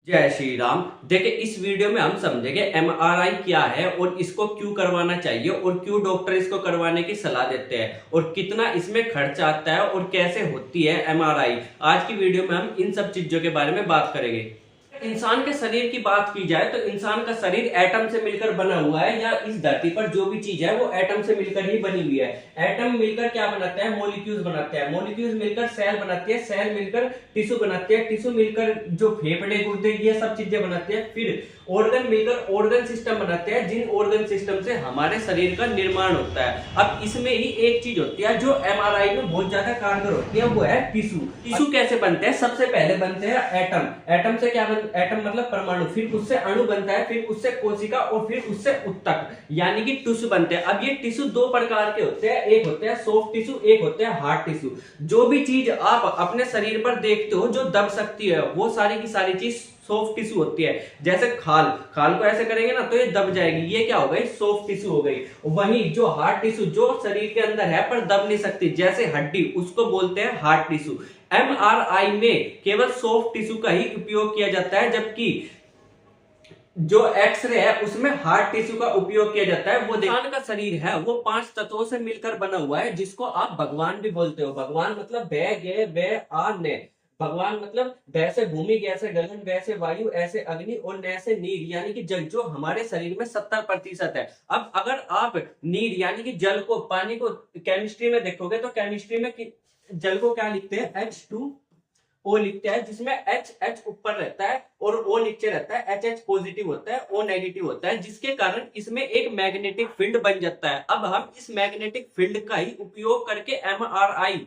जय श्री राम। देखिए, इस वीडियो में हम समझेंगे एमआरआई क्या है और इसको क्यों करवाना चाहिए और क्यों डॉक्टर इसको करवाने की सलाह देते हैं और कितना इसमें खर्च आता है और कैसे होती है एमआरआई। आज की वीडियो में हम इन सब चीजों के बारे में बात करेंगे। इंसान के शरीर की बात की जाए तो इंसान का शरीर एटम से मिलकर बना हुआ है, या इस धरती पर जो भी चीज है वो एटम से मिलकर ही बनी हुई है। एटम मिलकर क्या बनाते हैं? मॉलिक्यूल्स बनाते हैं। मॉलिक्यूल्स मिलकर सेल बनाती है। सेल मिलकर टिश्यू बनाती है। टिश्यू मिलकर जो फेफड़े गुर्दे ये सब चीजें बनाते हैं। फिर ऑर्गन मिलकर ऑर्गन सिस्टम बनाते हैं, जिन ऑर्गन सिस्टम से हमारे शरीर का निर्माण होता है। अब इसमें ही एक चीज होती है जो एमआरआई में बहुत ज्यादा कारगर होती है, वो है टिश्यू। टिश्यू कैसे बनते हैं? सबसे पहले बनते हैं एटम। एटम से क्या एटम मतलब परमाणु, फिर उससे अणु बनता है, फिर उससे कोशिका और फिर उससे उत्तक यानी कि टिश्यू बनते हैं। अब ये टिश्यू दो प्रकार के होते हैं, एक होते हैं सॉफ्ट टिश्यू, एक होते हैं हार्ड टिश्यू। जो भी चीज आप अपने शरीर पर देखते हो जो दब सकती है वो सारी की सारी चीज सॉफ्ट टिश्यू होती है। जैसे खाल को ऐसे करेंगे ना तो ये दब जाएगी, ये क्या हो गई? सॉफ्ट टिश्यू हो गई। वहीं जो हार्ड टिश्यू जो शरीर के अंदर है पर दब नहीं सकती, जैसे हड्डी, उसको बोलते हैं हार्ड टिश्यू। एमआरआई में केवल सॉफ्ट टिश्यू का ही उपयोग किया जाता है, जबकि जो एक्सरे है उसमें हार्ड टिश्यू का उपयोग किया जाता है। वो इंसान का शरीर है वो 5 तत्वों से मिलकर बना हुआ है, जिसको आप भगवान भी बोलते हो। भगवान मतलब बै गे बै आ ने। भगवान मतलब बै से भूमि, गे से गगन, वै से वायु, ऐसे अग्नि और नै से नीर यानी कि जल, जो हमारे शरीर में 70% है। अब अगर आप नीर यानी कि जल को, पानी को केमिस्ट्री में देखोगे तो केमिस्ट्री में जल को क्या लिखते हैं? H2O लिखते हैं, जिसमें H ऊपर रहता है और O नीचे रहता है। H पॉजिटिव होता है, O नेगेटिव होता है, जिसके कारण इसमें एक मैग्नेटिक फील्ड बन जाता है। अब हम इस मैग्नेटिक फील्ड का ही उपयोग करके एमआरआई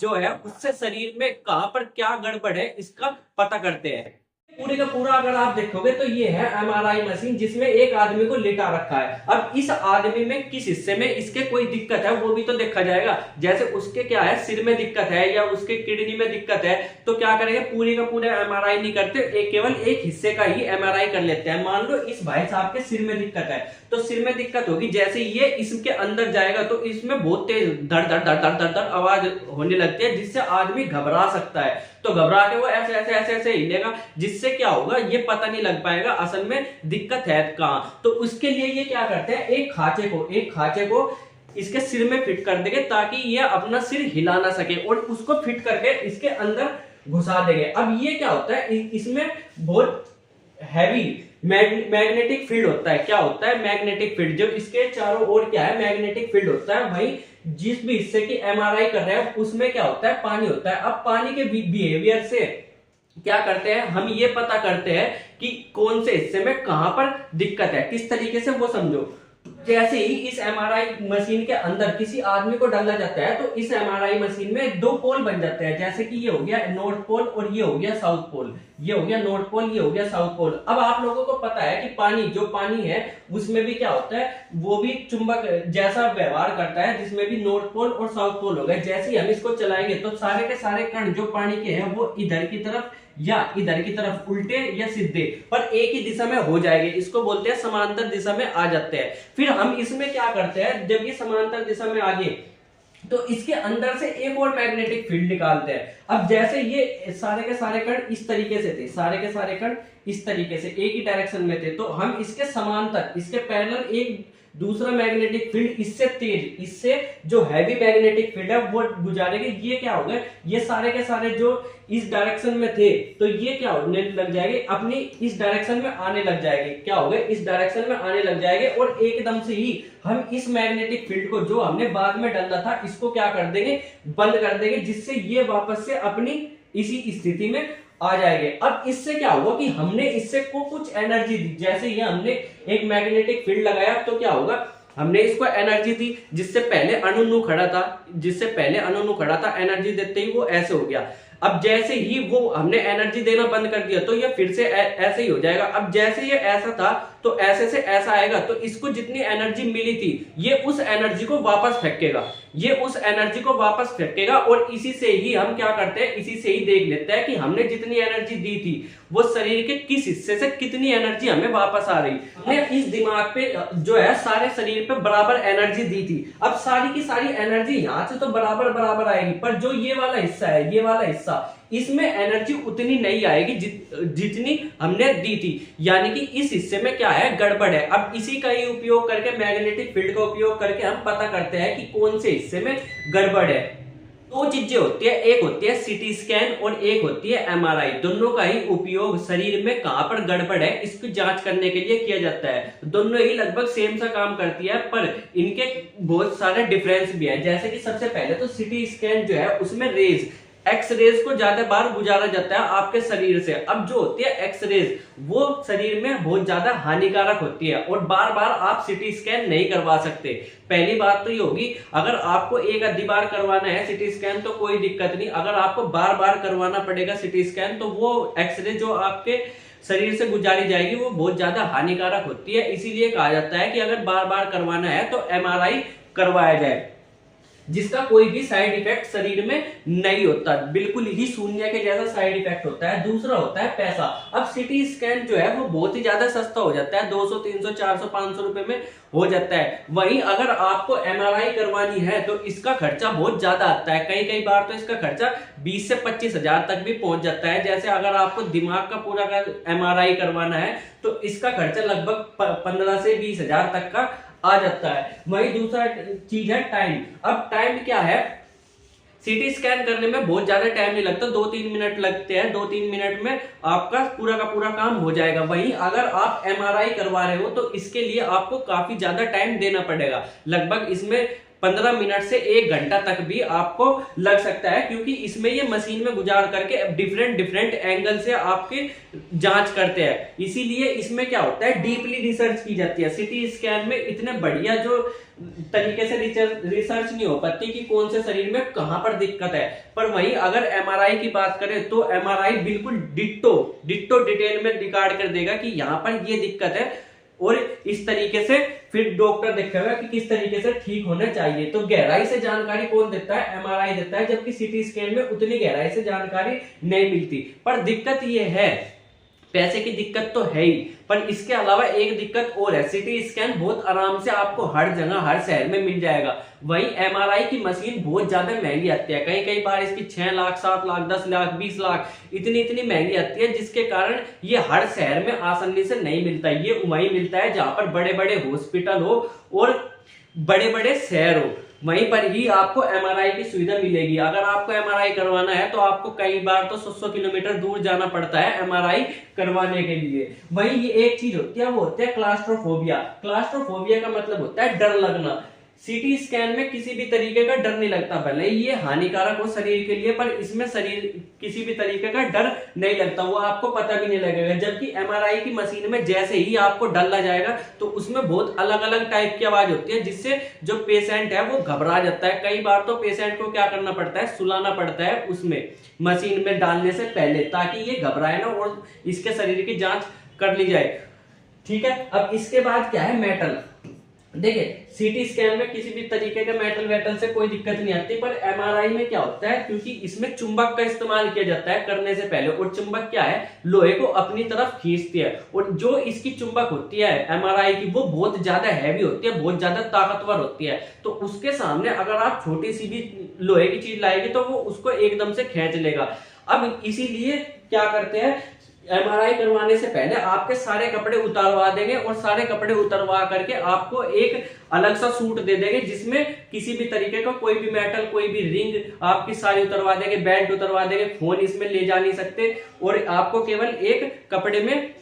जो है उससे शरीर में कहां पर क्या गड़बड़ है इसका पता करते हैं। पूरे का पूरा अगर आप देखोगे तो ये है एमआरआई मशीन, जिसमें एक आदमी को लिटा रखा है। अब इस आदमी में किस हिस्से में इसके कोई दिक्कत है वो भी तो देखा जाएगा। जैसे उसके क्या है, सिर में दिक्कत है या उसके किडनी में दिक्कत है, तो क्या करेंगे? पूरी का पूरा एमआरआई नहीं करते, केवल एक हिस्से का ही एमआरआई कर लेते हैं। मान लो इस भाई साहब के सिर में दिक्कत है, तो सिर में दिक्कत होगी, जैसे ये इसके अंदर जाएगा तो इसमें बहुत तेज धड़ धड़ धड़ धड़ धड़ धड़ आवाज होने लगती है, जिससे आदमी घबरा सकता है। तो घबरा के वो ऐसे ऐसे ऐसे ऐसे हिलेगा, जिससे क्या होगा? ये पता नहीं लग पाएगा असल में दिक्कत है कहां। तो उसके लिए ये क्या करते हैं? एक खांचे को इसके सिर में फिट कर देंगे, ताकि ये अपना सिर हिला ना सके, और उसको फिट करके इसके अंदर घुसा देंगे। अब ये क्या होता है? इसमें बहुत हैवी मैग्नेटिक फील्ड होता है। क्या होता है? Magnetic field. जो इसके चारों ओर क्या है? मैग्नेटिक फील्ड होता है। वहीं जिस भी हिस्से की एमआरआई कर रहे हैं उसमें क्या होता है? पानी होता है। अब पानी के बिहेवियर से क्या करते हैं? हम ये पता करते हैं कि कौन से हिस्से में कहां पर दिक्कत है, किस तरीके से, वो समझो। जैसे ही इस एमआरआई मशीन के अंदर किसी आदमी को डाला जाता है तो इस एमआरआई मशीन में दो पोल बन जाते हैं। जैसे कि ये हो गया नॉर्थ पोल और ये हो गया साउथ पोल। ये हो गया नॉर्थ पोल, ये हो गया साउथ पोल। अब आप लोगों को पता है कि पानी है उसमें भी क्या होता है? वो भी चुंबक जैसा व्यवहार करता है, जिसमें भी नॉर्थ पोल और साउथ पोल हो गए। जैसे ही हम इसको चलाएंगे तो सारे के सारे कण जो पानी के हैं वो इधर की तरफ या इधर की तरफ, उल्टे या सीधे, पर एक ही दिशा में हो जाएंगे। इसको बोलते हैं समांतर दिशा में आ जाते हैं। फिर हम इसमें क्या करते हैं? जब ये समांतर दिशा में आ गए तो इसके अंदर से एक और मैग्नेटिक फील्ड निकालते हैं। अब जैसे ये सारे के सारे कण इस तरीके से थे, सारे के सारे कण इस तरीके से एक ही डायरेक्शन में थे, तो हम इसके समांतर, इसके पैरेलल एक दूसरा मैग्नेटिक फील्ड इससे तेज, इससे जो हैवी मैग्नेटिक फील्ड है वो गुजारेंगे। ये क्या होगा? ये सारे के सारे जो इस डायरेक्शन में थे तो ये क्या होने लग जाएंगे? अपनी इस डायरेक्शन में आने लग जाएंगे। क्या होगा? इस डायरेक्शन में आने लग जाएंगे, और एकदम से ही हम इस मैग्नेटिक फील्ड को जो हमने बाद में डाला था इसको क्या कर देंगे? बंद कर देंगे, जिससे ये वापस से अपनी इसी स्थिति में आ जाएंगे। अब इससे क्या हुआ कि हमने इससे को कुछ एनर्जी दी। जैसे ये हमने एक मैग्नेटिक फील्ड लगाया तो क्या होगा? हमने इसको एनर्जी दी, जिससे पहले अणु खड़ा था, एनर्जी देते ही वो ऐसे हो गया। अब जैसे ही वो हमने एनर्जी देना बंद कर दिया तो ये फिर से ऐसे ही हो जाएगा। अब जैसे ये ऐसा था तो ऐसे से ऐसा आएगा, तो इसको जितनी एनर्जी मिली थी ये उस एनर्जी को वापस फेंकेगा, और इसी से ही हम क्या करते हैं? इसी से ही देख लेते हैं कि हमने जितनी एनर्जी दी थी वो शरीर के किस हिस्से से कितनी एनर्जी हमें वापस आ रही। हमने इस दिमाग पे जो है सारे शरीर पे बराबर एनर्जी दी थी। अब सारी की सारी एनर्जी यहां से तो बराबर आएगी, पर जो ये वाला हिस्सा है, इसमें एनर्जी उतनी नहीं आएगी जितनी हमने दी थी, यानी कि इस हिस्से में क्या है, गड़बड़ है। अब इसी का ही उपयोग करके, मैग्नेटिक फील्ड का उपयोग करके हम पता करते हैं कि कौन से हिस्से में गड़बड़ है। दो चीजें होती है, एक होती है सीटी स्कैन और एक होती है एमआरआई। दोनों का ही उपयोग शरीर में कहां पर गड़बड़ है इसकी जांच करने के लिए किया जाता है। दोनों ही लगभग सेम सा काम करती है, पर इनके बहुत सारे डिफरेंस भी है। जैसे कि सबसे पहले तो सीटी स्कैन जो है उसमें रेज, एक्स रेज को ज्यादा बार गुजारा जाता है आपके शरीर से। अब जो होती है एक्स रेज, वो शरीर में बहुत ज्यादा हानिकारक होती है और बार बार आप सीटी स्कैन नहीं करवा सकते। पहली बात तो ये होगी, अगर आपको एक आधी बार करवाना है सीटी स्कैन तो कोई दिक्कत नहीं। अगर आपको बार बार करवाना पड़ेगा सीटी स्कैन तो वो एक्स रे जो आपके शरीर से गुजारी जाएगी वो बहुत ज्यादा हानिकारक होती है। इसीलिए कहा जाता है कि अगर बार बार करवाना है तो एमआरआई करवाया जाए, जिसका कोई भी साइड इफेक्ट शरीर में नहीं होता, बिल्कुल ही शून्य के जैसा साइड इफेक्ट होता है। दूसरा होता है पैसा। अब सीटी स्कैन जो है वो बहुत ही ज्यादा सस्ता हो जाता है, 200 300 400 500 रुपए में हो जाता है। वहीं अगर आपको एमआरआई करवानी है तो इसका खर्चा बहुत ज्यादा आता है। कई कई बार तो इसका खर्चा 20 से 25 हजार तक भी पहुंच जाता है। जैसे अगर आपको दिमाग का पूरा का एमआरआई करवाना है तो इसका खर्चा लगभग 15 से 20 हजार तक का आ जाता है। वही दूसरा चीज है टाइम। अब टाइम क्या है, सीटी स्कैन करने में बहुत ज्यादा टाइम नहीं लगता, 2-3 मिनट लगते हैं। 2-3 मिनट में आपका पूरा का पूरा काम हो जाएगा। वहीं अगर आप एमआरआई करवा रहे हो तो इसके लिए आपको काफी ज्यादा टाइम देना पड़ेगा। लगभग इसमें 15 मिनट से 1 घंटा तक भी आपको लग सकता है, क्योंकि इसमें ये मशीन में गुजार करके डिफरेंट एंगल से आपकी जांच करते हैं। इसीलिए इसमें क्या होता है, डीपली रिसर्च की जाती है। सीटी स्कैन में इतने बढ़िया जो तरीके से रिसर्च नहीं हो पाती कि कौन से शरीर में कहां पर दिक्कत है। पर वहीं अगर एमआरआई की बात करें तो एमआरआई बिल्कुल डिट्टो डिटेल में रिकॉर्ड कर देगा कि यहां पर ये दिक्कत है, और इस तरीके से फिर डॉक्टर देखेगा कि किस तरीके से ठीक होना चाहिए। तो गहराई से जानकारी कौन देता है, एमआरआई देता है, जबकि सीटी स्कैन में उतनी गहराई से जानकारी नहीं मिलती। पर दिक्कत ये है, पैसे की दिक्कत तो है ही, पर इसके अलावा एक दिक्कत और है, सीटी स्कैन बहुत आराम से आपको हर जगह हर शहर में मिल जाएगा। वहीं एमआरआई की मशीन बहुत ज्यादा महंगी आती है। कई बार इसकी 6 लाख 7 लाख 10 लाख 20 लाख इतनी महंगी आती है, जिसके कारण ये हर शहर में आसानी से नहीं मिलता। ये वहीं मिलता है जहां पर बड़े बड़े हॉस्पिटल हो और बड़े बड़े शहर हो, वहीं पर ही आपको एमआरआई की सुविधा मिलेगी। अगर आपको एमआरआई करवाना है तो आपको कई बार तो 100 किलोमीटर दूर जाना पड़ता है एमआरआई करवाने के लिए। वहीं ये एक चीज होती है, वो होता है क्लास्ट्रोफोबिया। क्लास्ट्रोफोबिया का मतलब होता है डर लगना। सीटी स्कैन में किसी भी तरीके का डर नहीं लगता, भले ये हानिकारक हो शरीर के लिए, पर इसमें शरीर किसी भी तरीके का डर नहीं लगता, वो आपको पता भी नहीं लगेगा। जबकि एमआरआई की मशीन में जैसे ही आपको डर लग जाएगा तो उसमें बहुत अलग अलग टाइप की आवाज होती है, जिससे जो पेशेंट है वो घबरा जाता है। कई बार तो पेशेंट को क्या करना पड़ता है, सुलाना पड़ता है उसमें मशीन में डालने से पहले, ताकि ये घबराए ना और इसके शरीर की जांच कर ली जाए। ठीक है, अब इसके बाद क्या है, मेटल। देखिए, सीटी स्कैन में किसी भी तरीके के मेटल वेटल से कोई दिक्कत नहीं आती, पर एमआरआई में क्या होता है, क्योंकि इसमें चुंबक का इस्तेमाल किया जाता है करने से पहले, और चुंबक क्या है, लोहे को अपनी तरफ खींचती है। और जो इसकी चुंबक होती है एमआरआई की, वो बहुत ज्यादा हैवी होती है, बहुत ज्यादा ताकतवर होती है। तो उसके सामने अगर आप छोटी सी भी लोहे की चीज लाएगी तो वो उसको एकदम से खींच लेगा। अब इसीलिए क्या करते हैं, एमआरआई करवाने से पहले आपके सारे कपड़े उतारवा देंगे, और सारे कपड़े उतारवा करके आपको एक अलग सा सूट दे देंगे, जिसमें किसी भी तरीके का कोई भी मेटल, कोई भी रिंग आपकी सारी उतरवा देंगे, बेल्ट उतरवा देंगे, फोन इसमें ले जा नहीं सकते, और आपको केवल एक कपड़े में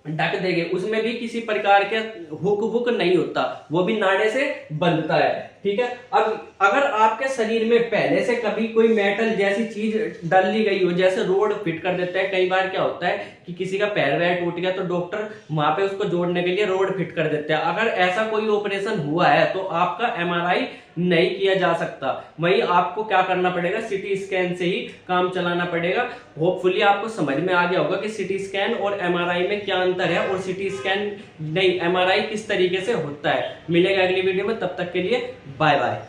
ढक देंगे। उसमें भी किसी प्रकार के हुक वुक नहीं होता, वो भी नाड़े से बंधता है। ठीक है, अब अगर आपके शरीर में पहले से कभी कोई मेटल जैसी चीज डाल ली गई हो, जैसे रोड फिट कर देते हैं, कई बार क्या होता है कि किसी का पैर वैर टूट गया तो डॉक्टर वहां पे उसको जोड़ने के लिए रोड फिट कर देते हैं। अगर ऐसा कोई ऑपरेशन हुआ है तो आपका एमआरआई नहीं किया जा सकता। वहीं आपको क्या करना पड़ेगा, सीटी स्कैन से ही काम चलाना पड़ेगा। होपफुली आपको समझ में आ गया होगा कि सीटी स्कैन और एमआरआई में क्या अंतर है, और सीटी स्कैन नहीं एमआरआई किस तरीके से होता है। मिलेगा अगली वीडियो में, तब तक के लिए बाय बाय।